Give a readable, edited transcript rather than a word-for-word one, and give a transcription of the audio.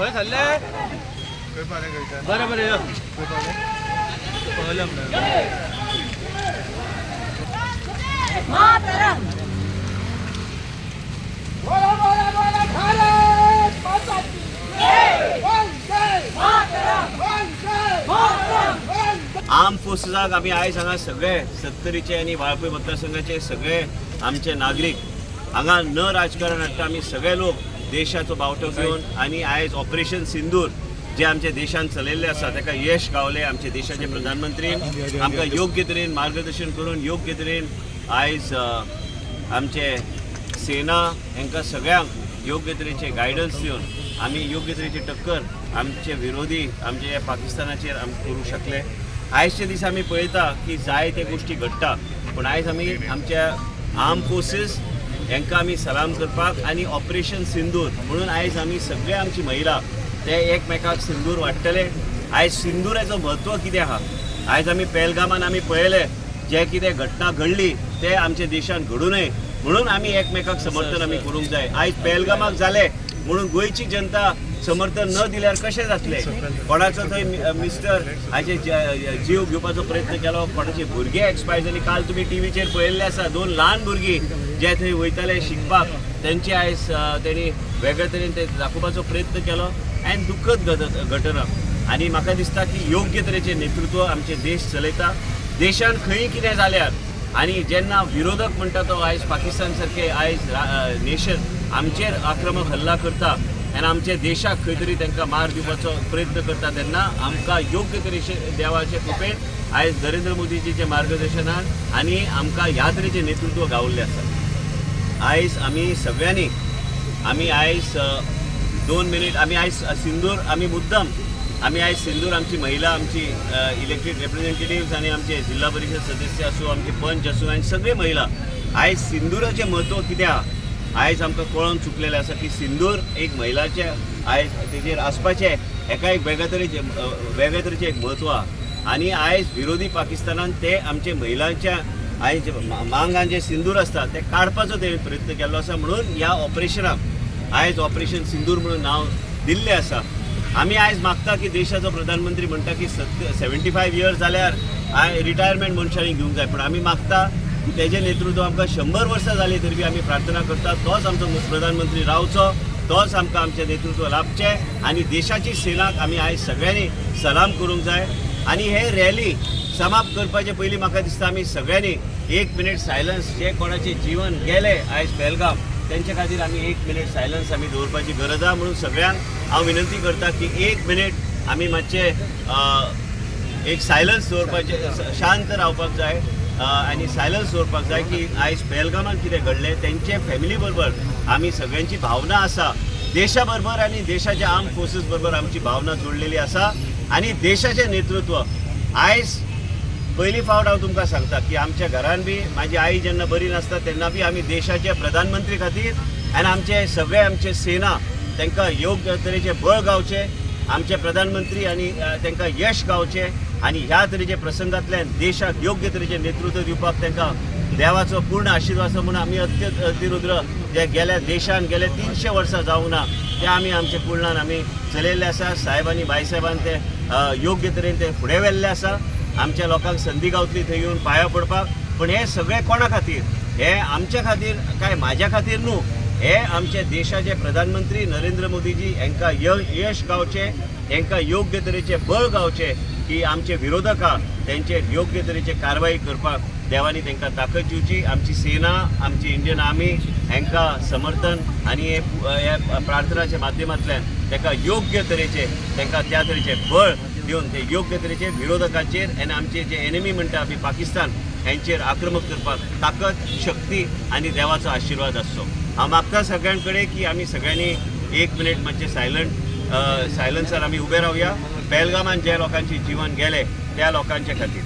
खंय खाल्ले बरें बरें यो पळयलें मातरम बोला बोला बोला भारत माता की जय वंदे मातरम वंदे मातरम। आर्म फोर्सेसाक आमी आयज हांगा सगळे 70चे आनी वाळपय मतदारसंघाचे सगळे आमचे नागरीक हांगा न राजकारण हाडटा आमी सगळे लोक देशाचो बावटो घेवन आनी आयज ऑपरेशन सिंदूर जे आमच्या देशान चलयल्लें आसा ताका यश गावलें। आमच्या देशाचे प्रधानमंत्रीन आमकां योग्य तरेन मार्गदर्शन करून योग्य तरेन आयज आमचे सेना हांकां सगळ्यांक योग्य तरेचे गायडन्स दिवन आमी योग्य तरेची टक्कर आमचे विरोधी आमचे पाकिस्तानाचेर आमी करूं शकले। आयजचे दीस आमी पळयता की जायते गोश्टी घडटा पूण आयज आमी आमच्या आर्म फोर्सीस हांकां आमी सलाम करपाक आनी ऑपरेशन सिंदूर म्हणून आयज आमी सगळे आमची महिला ते एकमेकाक सिंदूर वाडटले। आयज सिंदुराचो म्हत्व कितें आहा आयज आमी पहलगामान आमी पळयलें जे कितें घटना घडली ते आमच्या देशान घडूं नये म्हणून आमी एकमेकाक समर्थन आमी करूंक जाय। आयज पहलगामाक जालें म्हणून गोंयची जनता समर्थन न दिल्यार कशें जातलें। कोणाचो थंय मिस्टर हाचे जीव घेवपाचो प्रयत्न केलो, कोणाचे भुरगे एक्सपायर जाली। काल तुमी टीव्हीचेर पळयल्लें आसा 2 ल्हान भुरगीं जे थंय वयताले शिकपाक तेंचे आयज तेणी वेगळे तरेन ते दाखोवपाचो प्रयत्न केलो आनी दुख्खद घटना। आनी म्हाका दिसता की योग्य तरेचें नेतृत्व आमचे देश चलयता। देशान खंय कितें जाल्यार आनी जेन्ना विरोधक म्हणटा तो आयज पाकिस्तान सारखे आयज नेशन आमचेर आक्रमक हल्ला करता आनी आमच्या देशाक खंय तरी तांकां मार दिवपाचो प्रयत्न करता तेन्ना आमकां योग्य तरेचे देवाचे कृपेन आयज नरेंद्र मोदीजीच्या मार्गदर्शनान आनी आमकां ह्या तरेचें नेतृत्व गावल्लें आसा। आयज आमी सगळ्यांनी आमी आयज 2 मिनीट आमी आयज सिंदूर आमी मुद्दम आमी आयज सिंदूर आमची महिला आमची इलेक्टेड रिप्रेझेंटेटिव्स आनी आमचे जिल्हा परिषद सदस्य आसूं आमचे पंच आसूं आनी सगळे महिला आयज सिंदुराचें म्हत्व कितें आहा आयज आमकां कळोवन चुकलेलें आसा की सिंदूर एक महिलाचे आयज तेजेर आसपाचें एका एक वेगळे तरेचें एक म्हत्व आहा। आनी आयज विरोधी पाकिस्तानान ते आमचे महिलांच्या आयज मांगान जे सिंदूर आसता ते काडपाचो तेणें प्रयत्न केल्लो आसा म्हणून ह्या ऑपरेशनाक आयज ऑपरेशन सिंदूर म्हणून नांव दिल्लें आसा। आमी आयज मागता की देशाचो प्रधानमंत्री म्हणटा की 75 इयर्स जाल्यार रिटायरमेंट मनशांनी घेवंक जाय पूण आमी मागता की तेजें नेतृत्व आमकां 100 वर्सां जाली तरी बी आमी प्रार्थना करता तोच आमचो प्रधानमंत्री रावचो, तोच आमकां आमचें नेतृत्व लाभचें आनी देशाची सेनाक आमी आयज सगळ्यांनी सलाम करूंक जाय। आनी हे रॅली समाप्त करपाचे पयलीं म्हाका दिसता आमी सगळ्यांनी 1 मिनीट सायलन्स जे कोणाचें जीवन गेलें आयज पहलगाम तेंचे खातीर आमी 1 मिनीट सायलन्स आमी दवरपाची गरज आहा म्हणून सगळ्यांक हांव विनंती करता की 1 मिनीट आमी मातशे एक सायलन्स दवरपाचें शांत रावपाक जाय आनी सायलन्स दवरपाक जाय की आयज पहलगामान कितें घडलें तेंचे फॅमिली बरोबर आमी सगळ्यांची भावना आसा देशा बरोबर आनी देशाच्या आर्म फोर्सीस बरोबर आमची भावना जोडलेली आसा। आनी देशाचें नेतृत्व आयज पयली फावट हांव तुमकां सांगता की आमच्या घरान बी म्हाजी आई जेन्ना बरी नासता तेन्ना बी आमी देशाचे प्रधानमंत्री खातीर आनी आमचे सगळे आमचे सेना तांकां योग्य तरेचे बळ गावचे आमचे प्रधानमंत्री आनी तांकां यश गावचें आनी ह्या तरेचे प्रसंगांतल्यान देशाक योग्य तरेचे नेतृत्व दिवपाक तांकां देवाचो पूर्ण आशिर्वाद आसा म्हणून आमी अतिरुद्र जे गेल्या देशान गेले 300 वर्सां जावंक ना ते आमी आमचे पुर्णान आमी चलयल्ले आसा। साहेबांनी बायसाहेबान ते योग्य तरेन ते फुडें व्हेल्ले आसा। आमच्या लोकांक संदी गावतली थंय येवन पांयां पडपाक पण हे सगळे कोणा खातीर हे आमच्या खातीर काय म्हाज्या खातीर न्हू हे आमचे देशाचे प्रधानमंत्री नरेंद्र मोदीजी हांकां यश गावचें हांकां योग्य तरेचे बळ गावचें की आमचे विरोधक आहा तेंचेर योग्य तरेचे कारवाई करपाक देवानी तांकां ताकद दिवची। आमची सेना आमची इंडियन आर्मी हांकां समर्थन आनी हे प्रार्थनाच्या माध्यमांतल्यान तांकां योग्य तरेचे तांकां त्या तरेचे बळ दिवन ते योग्य तरेचे विरोधकांचेर आनी आमचे जे एनिमी म्हणटा आमी पाकिस्तान हांचेर आक्रमक करपाक ताकद शक्ती आनी देवाचो आशिर्वाद आसचो। हांव मागता सगळ्यां कडेन की आमी सगळ्यांनी 1 मिनीट मातशें सायलन्सार आमी उबे रावया पहलगामान जे लोकांचे जीवन गेले त्या लोकांचे खातीर।